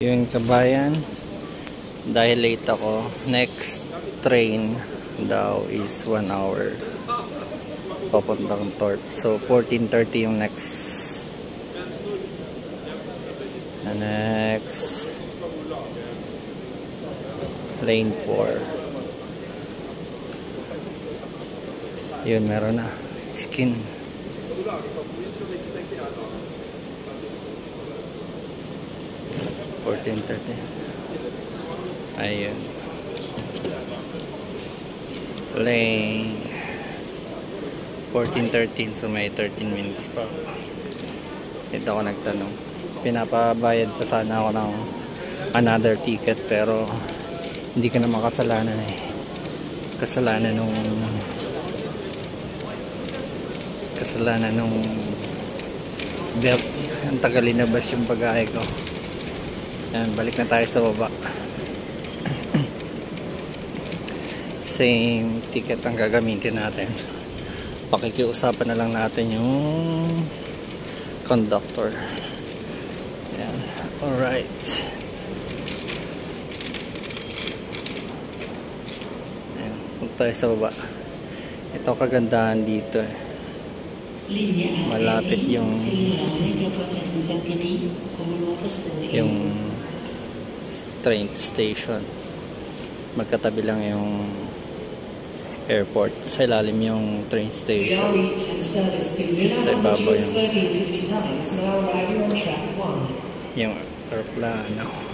Yung kabayan, dahil late ako, next train daw is 1 hour papuntang Torp. So 14:30 yung next lane 4. Yun, meron na skin. Ayun, lane 14:13, so may 13 minutes pa. Dito ako nagtanong, pinapabayad pa sana ako ng another ticket, pero hindi ka na makasalanan kasalanan nung belt. Ang tagal inabas yung bagahe ko. Yan, balik na tayo sa baba. Same ticket ang gagamitin natin. Pakikiusapan na lang natin yung conductor. Yan. Alright. Yan. Punta tayo sa baba. Ito kagandahan dito. Malapit yung train station. Magkatabi lang yung airport. Sa ilalim yung train station. Sa ibabaw yung aeroplano.